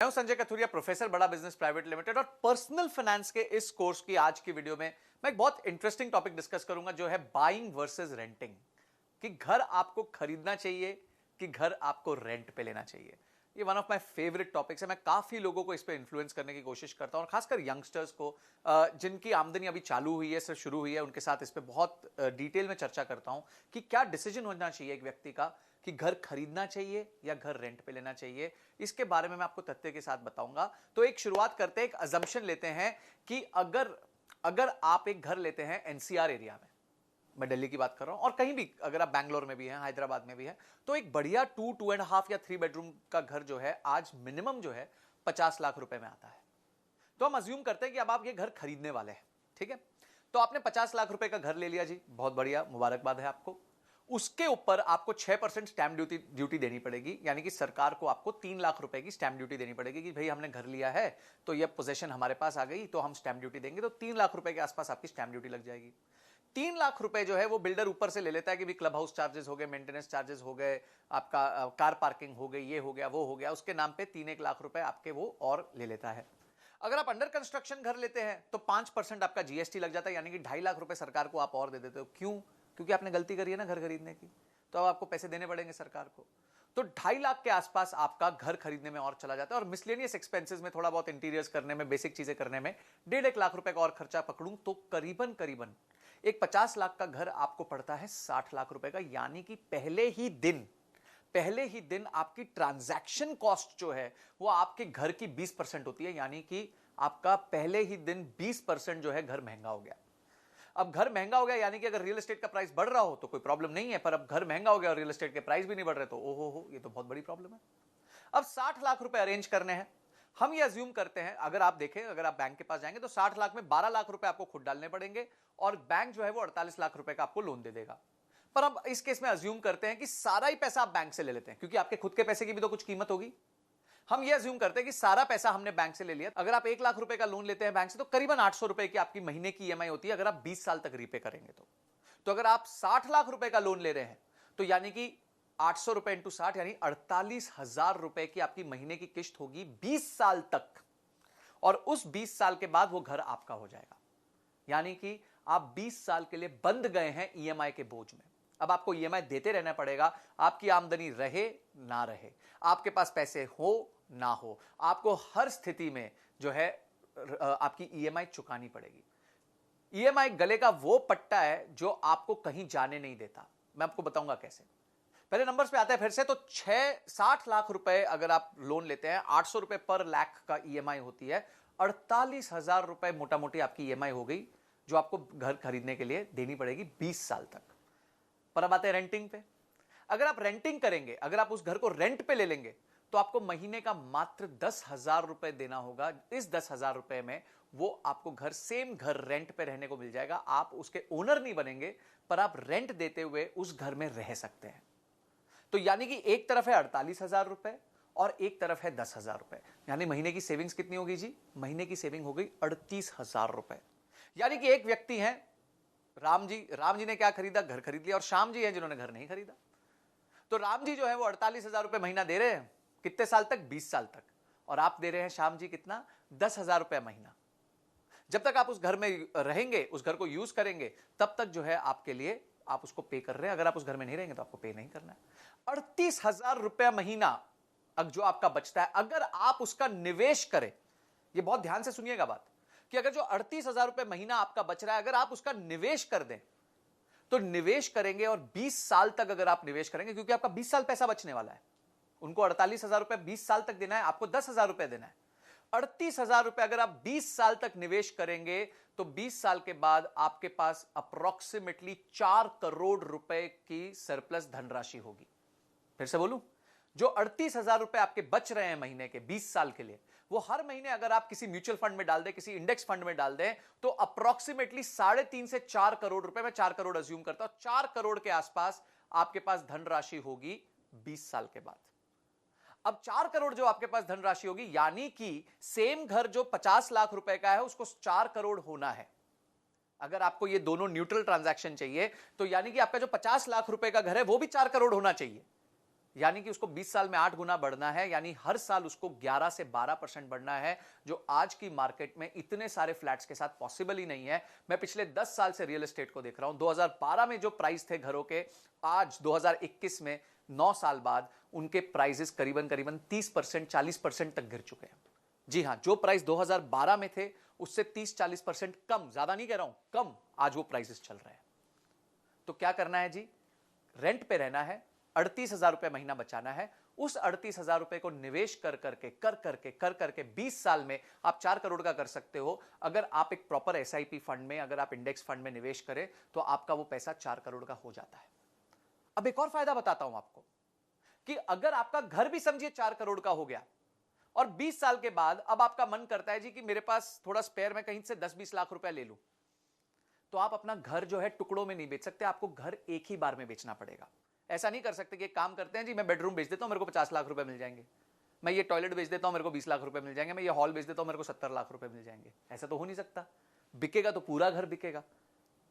मैं हूं संजय कथुरिया, प्रोफेसर बड़ा बिजनेस प्राइवेट लिमिटेड, और पर्सनल फाइनेंस के इस कोर्स की आज की वीडियो में मैं एक बहुत इंटरेस्टिंग टॉपिक डिस्कस करूंगा, जो है बाइंग वर्सेस रेंटिंग। कि घर आपको खरीदना चाहिए कि घर आपको रेंट पे लेना चाहिए। ये one of my favourite topics है। मैं काफी लोगों को इस पे इन्फ्लुएंस करने की कोशिश करता हूं, और खासकर यंगस्टर्स को, जिनकी आमदनी अभी चालू हुई है, सिर्फ शुरू हुई है, उनके साथ इस पे बहुत डिटेल में चर्चा करता हूं कि क्या डिसीजन होना चाहिए एक व्यक्ति का, कि घर खरीदना चाहिए या घर रेंट पे लेना चाहिए। इसके बारे में मैं आपको तथ्य के साथ बताऊंगा। तो एक शुरुआत करते हैं, एक अजम्पशन लेते हैं कि अगर आप एक घर लेते हैं एनसीआर एरिया में, मैं दिल्ली की बात कर रहा हूं, और कहीं भी अगर आप बैंगलोर में भी हैं, हैदराबाद में भी हैं, तो एक बढ़िया 2.5 या 3 बेडरूम का घर जो है आज मिनिमम जो है 50 लाख रुपए में आता है। तो हम अज्यूम करते हैं कि अब आप ये घर खरीदने वाले हैं, ठीक है। तो आपने 50 लाख रुपए का घर ले लिया जी, बहुत बढ़िया, मुबारकबाद है आपको। उसके ऊपर आपको 6% स्टैंप ड्यूटी देनी पड़ेगी, यानी कि सरकार को आपको 3 लाख रुपए की स्टैंप ड्यूटी देनी पड़ेगी कि भाई हमने घर लिया है तो ये पोजीशन हमारे पास आ गई, तो हम स्टैंप ड्यूटी देंगे। तो 3 लाख रुपए के आसपास आपकी स्टैंप ड्यूटी लग जाएगी। 3 लाख रुपए जो है वो बिल्डर ऊपर से ले लेता है कि भी क्लब हाउस चार्जेस हो गए, मेंटेनेंस चार्जेस हो गए, आपका कार पार्किंग हो गई, ये हो गया, वो हो गया, उसके नाम पे 3-1 लाख रुपए आपके वो और ले लेता है। अगर आप अंडर कंस्ट्रक्शन घर लेते हैं तो 5% आपका जीएसटी लग जाता है, यानी कि 2.5 लाख रुपए सरकार को आप और दे देते हो। क्यों? क्योंकि आपने गलती करी है ना घर खरीदने की, तो अब आपको पैसे देने पड़ेंगे सरकार को। तो 2.5 लाख के आसपास आपका घर खरीदने में और चला जाता है, और मिसलेनियस एक्सपेंसेस में, थोड़ा बहुत इंटीरियर्स करने में, बेसिक चीजें करने में 1.5 लाख रुपए का और खर्चा पकड़ूं तो करीबन एक 50 लाख का घर आपको पड़ता है 60 लाख रुपए का। यानी कि पहले ही दिन आपकी ट्रांजैक्शन कॉस्ट जो है वो आपके घर की 20% होती है, यानी कि आपका पहले ही दिन 20% जो है घर महंगा हो गया। अब घर महंगा हो गया यानी कि अगर रियल एस्टेट का प्राइस बढ़ रहा हो तो कोई प्रॉब्लम नहीं है, पर अब घर महंगा हो गया और रियल एस्टेट के प्राइस भी नहीं बढ़ रहे, तो ओहो हो, ये तो बहुत बड़ी प्रॉब्लम है। अब 60 लाख रुपए अरेंज करने हैं। हम ये अज्यूम करते हैं, अगर आप देखें, अगर आप बैंक के पास जाएंगे तो 60 लाख में 12 लाख रुपए आपको खुद डालने पड़ेंगे, और बैंक जो है वो 48 लाख रुपए का आपको लोन दे देगा। पर अब इस केस में अज्यूम करते हैं कि सारा ही पैसा आप बैंक से ले लेते हैं, क्योंकि आपके खुद के पैसे की भी तो कुछ कीमत होगी। हम ये अज्यूम करते हैं कि सारा पैसा हमने बैंक से ले लिया। अगर आप 1 लाख रुपए का लोन लेते हैं बैंक से, तो करीबन 800 रुपए की आपकी महीने की ईएमआई होती है, अगर आप 20 साल तक रीपे करेंगे तो अगर आप 60 लाख रुपए का लोन ले रहे हैं तो यानी कि 800 रुपए इंटू 60, यानी 48,000 रुपए की आपकी महीने की किश्त होगी 20 साल तक, और उस 20 साल के बाद वो घर आपका हो जाएगा। यानी कि आप 20 साल के लिए बंध गए हैं ईएमआई के बोझ में। अब आपको ईएमआई देते रहना पड़ेगा, आपकी आमदनी रहे ना रहे, आपके पास पैसे हो ना हो, आपको हर स्थिति में जो है आपकी ईएमआई चुकानी पड़ेगी। ईएमआई गले का वो पट्टा है जो आपको कहीं जाने नहीं देता। मैं आपको बताऊंगा कैसे। पहले नंबर्स पे आता है फिर से। तो 60 लाख रुपए अगर आप लोन लेते हैं, 800 रुपए पर लाख का ईएमआई होती है, 48,000 रुपए मोटा मोटी आपकी ईएमआई हो गई, जो आपको घर खरीदने के लिए देनी पड़ेगी 20 साल तक। पर अब आते हैं रेंटिंग पे। अगर आप रेंटिंग करेंगे, अगर आप उस घर को रेंट पे ले लेंगे, तो आपको महीने का मात्र 10,000 रुपए देना होगा। इस 10,000 रुपए में वो आपको घर, सेम घर रेंट पे रहने को मिल जाएगा। आप उसके ओनर नहीं बनेंगे, पर आप रेंट देते हुए उस घर में रह सकते हैं। तो यानी कि एक तरफ है 48,000 रुपए और एक तरफ है 10,000 रुपए, यानी महीने की सेविंग्स कितनी होगी जी? महीने की सेविंग हो गई 38,000 रुपए। यानी कि एक व्यक्ति है राम जी ने क्या खरीदा? घर खरीद लिया। और श्याम जी हैं जिन्होंने घर नहीं खरीदा। तो राम जी जो है वो 48,000 रुपए महीना दे रहे हैं, कितने साल तक? 20 साल तक। और आप दे रहे हैं श्याम जी कितना? 10,000 रुपए महीना। जब तक आप उस घर में रहेंगे, उस घर को यूज करेंगे, तब तक जो है आपके लिए आप उसको पे कर रहे हैं। अगर आप उस घर में नहीं रहेंगे तो आपको पे नहीं करना है। 38,000 रुपया महीना अब जो आपका बचता है, अगर आप उसका निवेश करें, ये बहुत ध्यान से सुनिएगा बात, कि अगर जो 38,000 रुपए महीना आपका बच रहा है, अगर आप उसका निवेश कर दें, तो निवेश करेंगे और 20 साल तक अगर आप निवेश करेंगे, क्योंकि आपका 20 साल पैसा बचने वाला है, उनको 48,000 रुपए 20 साल तक देना है, आपको 10,000 रुपए देना है। 38,000 रुपए अगर आप 20 साल तक निवेश करेंगे, तो 20 साल के बाद आपके पास अप्रोक्सीमेटली 4 करोड़ रुपए की सरप्लस धनराशि होगी। फिर से बोलूं, जो 38,000 रुपए आपके बच रहे हैं महीने के 20 साल के लिए, वो हर महीने अगर आप किसी म्यूचुअल फंड में डाल दें, किसी इंडेक्स फंड में डाल दें, तो अप्रोक्सीमेटली 3.5 से 4 करोड़ रुपए, मैं 4 करोड़ अज्यूम करता हूं, 4 करोड़ के आसपास आपके पास धनराशि होगी 20 साल के बाद। अब 4 करोड़ जो आपके पास धनराशि होगी, यानी कि सेम घर जो 50 लाख रुपए का है उसको 4 करोड़ होना है। अगर आपको ये दोनों न्यूट्रल ट्रांजैक्शन चाहिए, तो यानी कि आपका जो 50 लाख रुपए का घर है वो भी 4 करोड़ होना चाहिए। यानी कि उसको 20 साल में 8 गुना बढ़ना है, यानी हर साल उसको 11 से 12% बढ़ना है, जो आज की मार्केट में इतने सारे फ्लैट्स के साथ पॉसिबल ही नहीं है। मैं पिछले 10 साल से रियल एस्टेट को देख रहा हूं। 2012 में जो प्राइस थे घरों के, आज 2021 में 9 साल बाद उनके प्राइसेस करीबन 30% 40% तक गिर चुके हैं। जी हां, जो प्राइस 2012 में थे उससे 30-40% कम, ज्यादा नहीं कह रहा हूं, कम आज वो प्राइसेस चल रहे हैं। तो क्या करना है जी? रेंट पे रहना है, 38,000 रुपए महीना बचाना है। उस 38,000 रुपए को निवेश कर करके 20 साल में आप 4 करोड़ का कर सकते हो। अगर आप एक प्रॉपर एसआईपी फंड में, अगर आप इंडेक्स फंड में निवेश करें तो आपका वो पैसा 4 करोड़ का हो जाता है। अब एक और फायदा बताता हूं आपको कि अगर आपका घर भी समझिए 4 करोड़ का हो गया और 20 साल के बाद अब आपका मन करता है जी कि मेरे पास थोड़ा स्पेयर, मैं कहीं से 10-20 लाख रुपए ले लूं, तो आप अपना घर जो है टुकड़ों में नहीं बेच सकते, आपको घर एक ही बार में बेचना पड़ेगा। ऐसा नहीं कर सकते कि एक काम करते हैं जी, मैं बेडरूम बेच देता हूं, मेरे को 50 लाख रुपए मिल जाएंगे, मैं ये टॉयलेट बेच देता हूं, मेरे को 20 लाख रुपए मिल जाएंगे, मैं ये हॉल बेच देता हूं, मेरे को 70 लाख रुपए मिल जाएंगे। ऐसा तो हो नहीं सकता। बिकेगा तो पूरा घर बिकेगा।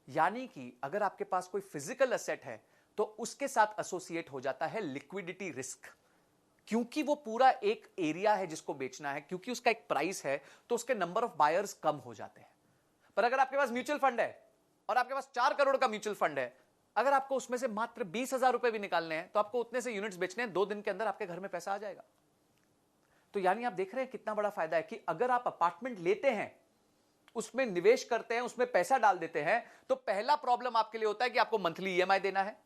यानी कि अगर आपके पास कोई फिजिकल एसेट है तो उसके साथ एसोसिएट हो जाता है लिक्विडिटी रिस्क, क्योंकि वो पूरा एक एरिया है जिसको बेचना है, क्योंकि उसका एक प्राइस है, तो उसके नंबर ऑफ बायर्स कम हो जाते हैं। पर अगर आपके पास म्यूचुअल फंड है और आपके पास 4 करोड़ का म्यूचुअल फंड है, अगर आपको उसमें से मात्र 20,000 रुपए भी निकालने हैं तो आपको उतने से यूनिट्स बेचने हैं, 2 दिन के अंदर आपके घर में पैसा आ जाएगा। तो यानी आप देख रहे हैं कितना बड़ा फायदा है कि अगर आप अपार्टमेंट लेते हैं, उसमें निवेश करते हैं, उसमें पैसा डाल देते हैं, तो पहला प्रॉब्लम आपके लिए होता है कि आपको मंथली ईएमआई देना है।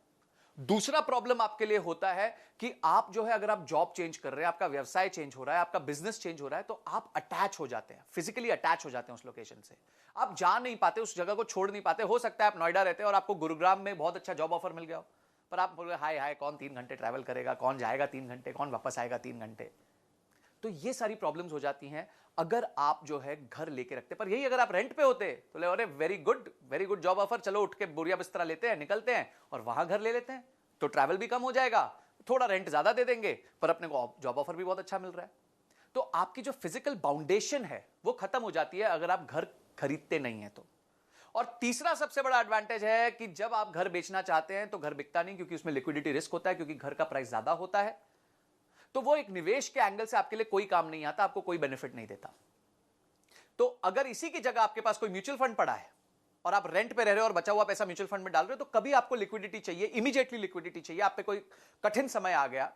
दूसरा प्रॉब्लम आपके लिए होता है कि आप जो है, अगर आप जॉब चेंज कर रहे हैं, आपका व्यवसाय चेंज हो रहा है, आपका बिजनेस चेंज हो रहा है, तो आप अटैच हो जाते हैं, फिजिकली अटैच हो जाते हैं उस लोकेशन से। आप जा नहीं पाते, उस जगह को छोड़ नहीं पाते। हो सकता है आप नोएडा रहते हैं और आपको गुरुग्राम में बहुत अच्छा जॉब ऑफर मिल गया हो, पर आप बोल रहे हाय हाय, कौन 3 घंटे ट्रैवल करेगा, कौन जाएगा 3 घंटे, कौन वापस आएगा 3 घंटे। तो ये सारी प्रॉब्लम्स हो जाती हैं अगर आप जो है घर लेके रखते। पर यही अगर आप रेंट पे होते तो ले, अरे वेरी गुड जॉब ऑफर, चलो उठ के बोरिया बिस्तरा लेते हैं, निकलते हैं और वहां घर ले लेते हैं, तो ट्रैवल भी कम हो जाएगा, थोड़ा रेंट ज्यादा दे देंगे, पर अपने को जॉब ऑफर भी बहुत अच्छा मिल रहा है। तो आपकी जो फिजिकल बाउंडेशन है वो खत्म हो जाती है अगर आप घर खरीदते नहीं है तो। और तीसरा सबसे बड़ा एडवांटेज है कि जब आप घर बेचना चाहते हैं तो घर बिकता नहीं, क्योंकि उसमें लिक्विडिटी रिस्क होता है, क्योंकि घर का प्राइस ज्यादा होता है। तो वो एक निवेश के एंगल से आपके लिए कोई काम नहीं आता, आपको कोई बेनिफिट नहीं देता। तो अगर इसी की जगह आपके पास कोई म्यूचुअल फंड पड़ा है और आप रेंट पे रह रहे हो और बचा हुआ पैसा म्यूचुअल फंड में डाल रहे हो, तो कभी आपको लिक्विडिटी चाहिए, इमीडिएटली लिक्विडिटी चाहिए, आप पे कोई कठिन समय आ गया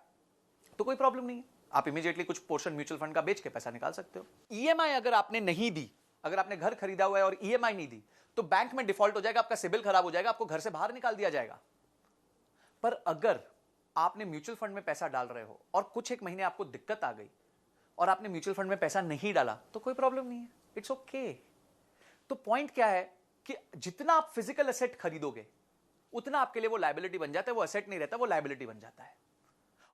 तो कोई प्रॉब्लम नहीं है, आप इमीडिएटली कुछ पोर्शन म्यूचुअल फंड का बेच के पैसा निकाल सकते हो। ईएमआई अगर आपने नहीं दी, अगर आपने घर खरीदा हुआ है और ईएमआई नहीं दी, तो बैंक में डिफॉल्ट हो जाएगा, आपका सिबिल खराब हो जाएगा, आपको घर से बाहर निकाल दिया जाएगा। पर अगर आपने म्यूचुअल फंड में पैसा डाल रहे हो और कुछ एक महीने आपको दिक्कत आ गई और आपने म्यूचुअल फंड में पैसा नहीं डाला, तो कोई प्रॉब्लम नहीं है, इट्स ओके। तो पॉइंट क्या है कि जितना आप फिजिकल एसेट खरीदोगे उतना आपके लिए वो लायबिलिटी बन जाता है, वो एसेट नहीं रहता, वो लायबिलिटी बन जाता है।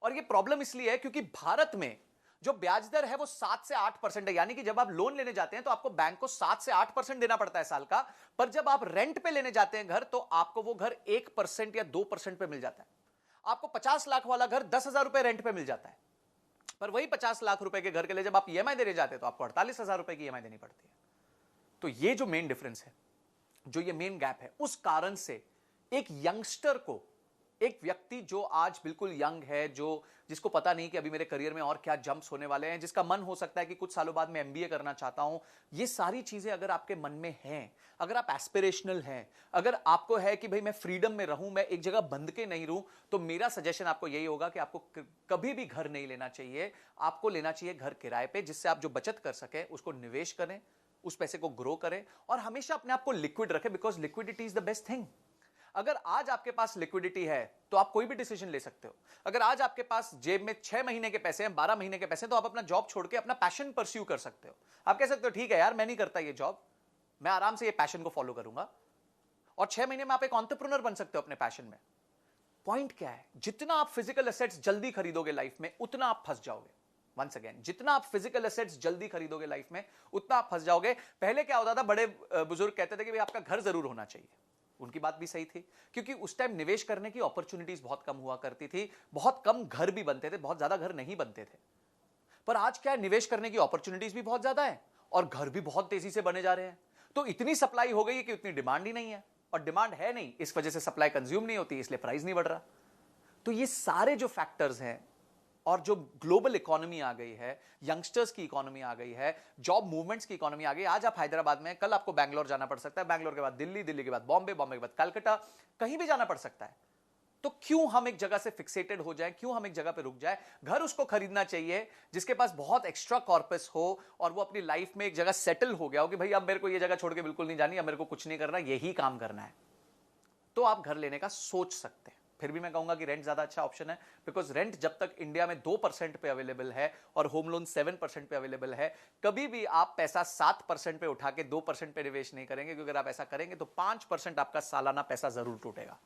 और ये प्रॉब्लम इसलिए है क्योंकि भारत में जो ब्याज दर है वो 7 से 8% है, यानी कि जब आप लोन लेने जाते हैं तो आपको बैंक को 7 से 8% देना पड़ता है साल का, पर जब आप रेंट पे लेने जाते हैं घर तो आपको वो घर 1% या 2% पे मिल जाता है। आपको 50 लाख वाला घर 10,000 रुपए रेंट पे मिल जाता है, पर वही 50 लाख रुपए के घर के लिए जब आप ईएमआई देने जाते हैं तो आपको 48,000 रुपए की ईएमआई देनी पड़ती है। तो ये जो मेन डिफरेंस है, जो ये मेन गैप है, उस कारण से एक यंगस्टर को, एक व्यक्ति जो आज बिल्कुल यंग है, जो जिसको पता नहीं कि अभी मेरे करियर में और क्या जंप्स होने वाले हैं, जिसका मन हो सकता है कि कुछ सालों बाद मैं एमबीए करना चाहता हूं, ये सारी चीजें अगर आपके मन में हैं, अगर आप एस्पिरेशनल हैं, अगर आपको है कि भाई मैं फ्रीडम में रहूं, मैं एक जगह बंध के नहीं रहूं, तो मेरा सजेशन आपको यही होगा कि आपको कभी भी घर नहीं लेना चाहिए, आपको लेना चाहिए घर किराए पे, जिससे आप जो बचत कर सके उसको निवेश करें, उस पैसे को ग्रो करें और हमेशा अपने आप को लिक्विड रखें, because liquidity is the best thing. अगर आज आपके पास लिक्विडिटी है तो आप कोई भी डिसीजन ले सकते हो। अगर आज आपके पास जेब में 6 महीने के पैसे हैं, 12 महीने के पैसे हैं, तो आप अपना जॉब छोड़ के अपना पैशन परस्यू कर सकते हो। आप कह सकते हो ठीक है यार, मैं नहीं करता ये जॉब, मैं आराम से ये पैशन को फॉलो करूंगा, और 6 महीने में आप एक एंटरप्रेन्योर बन सकते हो अपने पैशन में। पॉइंट क्या है, जितना आप फिजिकल एसेट्स जल्दी खरीदोगे लाइफ में, उतना आप फंस जाओगे। वंस अगेन, जितना आप फिजिकल एसेट्स जल्दी खरीदोगे लाइफ में, उतना आप फंस जाओगे। पहले क्या होता था, बड़े बुजुर्ग कहते थे कि भाई आपका घर जरूर होना चाहिए, उनकी बात भी सही थी, क्योंकि उस टाइम निवेश करने की अपॉर्चुनिटीज बहुत कम हुआ करती थी, बहुत कम घर भी बनते थे, बहुत ज्यादा घर नहीं बनते थे। पर आज क्या है, निवेश करने की अपॉर्चुनिटीज भी बहुत ज्यादा है और घर भी बहुत तेजी से बने जा रहे हैं। तो इतनी सप्लाई हो गई है कि उतनी डिमांड ही नहीं है, और डिमांड है नहीं, इस वजह से सप्लाई कंज्यूम नहीं होती, इसलिए प्राइस नहीं बढ़ रहा। तो ये सारे जो फैक्टर्स हैं और जो ग्लोबल इकोनॉमी आ गई है, यंगस्टर्स की इकोनॉमी आ गई है, जॉब मूवमेंट्स की इकोनॉमी आ गई, आज आप हैदराबाद में, कल आपको बैंगलोर जाना पड़ सकता है, बैंगलोर के बाद दिल्ली, दिल्ली के बाद बॉम्बे, बॉम्बे के बाद कलकत्ता, कहीं भी जाना पड़ सकता है। तो क्यों हम एक जगह से फिक्सेटेड हो जाएं, क्यों हम एक जगह पे रुक जाएं? घर उसको खरीदना चाहिए जिसके पास बहुत एक्स्ट्रा कॉर्पस हो और वो अपनी लाइफ में एक जगह सेटल हो गया हो कि भाई अब मेरे को ये जगह छोड़ के बिल्कुल नहीं जानी, अब मेरे को कुछ नहीं करना, यही काम करना है। तो आप घर लेने का सोच सकते हैं। फिर भी मैं कहूंगा कि रेंट ज्यादा अच्छा ऑप्शन है, बिकॉज रेंट जब तक इंडिया में 2% पे अवेलेबल है और होम लोन 7% पे अवेलेबल है, कभी भी आप पैसा 7% पे उठा के 2% पे निवेश नहीं करेंगे, क्योंकि अगर आप ऐसा करेंगे तो 5% आपका सालाना पैसा जरूर टूटेगा।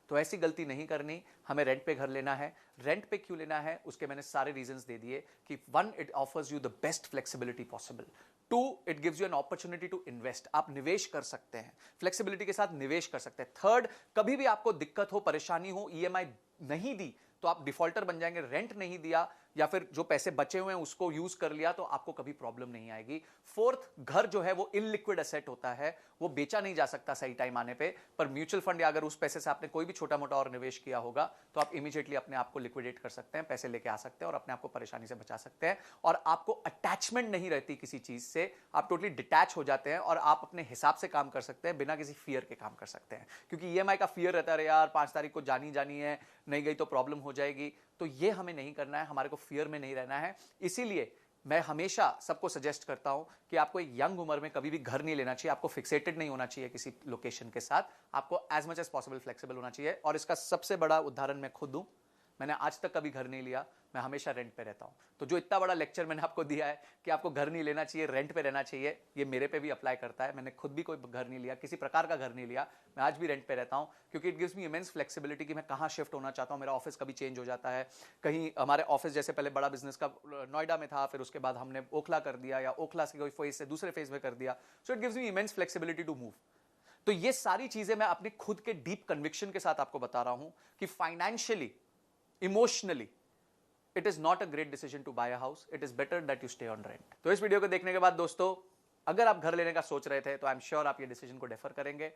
तो ऐसी गलती नहीं करनी। हमें रेंट पे घर लेना है। रेंट पे क्यों लेना है उसके मैंने सारे रीजंस दे दिए कि 1, it offers you the best flexibility possible. 2, it gives you an opportunity to invest, आप निवेश कर सकते हैं, फ्लेक्सिबिलिटी के साथ निवेश कर सकते हैं। 3, कभी भी आपको दिक्कत हो, परेशानी हो, ईएमआई नहीं दी तो आप डिफॉल्टर बन जाएंगे। रेंट नहीं दिया या फिर जो पैसे बचे हुए हैं उसको यूज कर लिया तो आपको कभी प्रॉब्लम नहीं आएगी। 4, घर जो है वो इलिक्विड एसेट होता है, वो बेचा नहीं जा सकता सही टाइम आने पे, पर म्यूचुअल फंड या अगर उस पैसे से आपने कोई भी छोटा मोटा और निवेश किया होगा तो आप इमीडिएटली अपने आप को लिक्विडेट कर सकते हैं, पैसे लेके आ सकते हैं और अपने आप को परेशानी से बचा सकते हैं। और आपको अटैचमेंट नहीं रहती किसी चीज से, आप टोटली डिटैच हो जाते हैं और आप अपने हिसाब से काम कर सकते हैं, बिना किसी फियर के काम कर सकते हैं। क्योंकि ईएमआई का फियर रहता है, यार 5 तारीख को जानी है, नहीं गई तो प्रॉब्लम हो जाएगी, तो ये हमें नहीं करना है, हमारे को फियर में नहीं रहना है। इसीलिए मैं हमेशा सबको सजेस्ट करता हूं कि आपको एक यंग उम्र में कभी भी घर नहीं लेना चाहिए, आपको फिक्सेटेड नहीं होना चाहिए किसी लोकेशन के साथ, आपको as much as possible flexible होना चाहिए। और इसका सबसे बड़ा उदाहरण मैं खुद हूं, मैंने आज तक कभी घर नहीं लिया, मैं हमेशा रेंट पे रहता हूं। तो जो इतना बड़ा लेक्चर मैंने आपको दिया है कि आपको घर नहीं लेना चाहिए, रेंट पे रहना चाहिए, ये मेरे पे भी अप्लाई करता है। मैंने खुद भी कोई घर नहीं लिया, किसी प्रकार का घर नहीं लिया, मैं आज भी रेंट पे रहता हूं, क्योंकि it gives me immense flexibility कि मैं कहां शिफ्ट होना चाहता हूं, मेरा ऑफिस कभी चेंज हो जाता है, कहीं हमारे ऑफिस जैसे पहले बड़ा बिजनेस का नोएडा में था, फिर उसके बाद हमने ओखला कर दिया या ओखला से कोई फेज से दूसरे फेज में कर दिया। So it gives me immense flexibility to move. तो ये सारी चीजें मैं अपने खुद के डीप कन्विक्शन के साथ आपको बता रहा हूं कि financially, emotionally, it is not a great decision to buy a house, it is better that you stay on rent. तो इस वीडियो को देखने के बाद दोस्तों, अगर आप घर लेने का सोच रहे थे तो आई एम श्योर आप ये डिसीजन को डेफर करेंगे।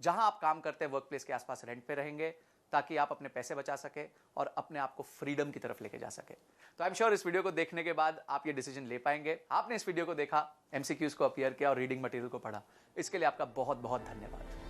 जहां आप काम करते हैं वर्क प्लेस के आसपास रेंट पे रहेंगे, ताकि आप अपने पैसे बचा सके और अपने आप को फ्रीडम की तरफ लेके जा सके। तो आई एम श्योर इस वीडियो को देखने के बाद आप ये डिसीजन ले पाएंगे। आपने इस वीडियो को देखा, एमसीक्यूज को अपीयर किया और रीडिंग मटेरियल को पढ़ा, इसके लिए आपका बहुत बहुत धन्यवाद।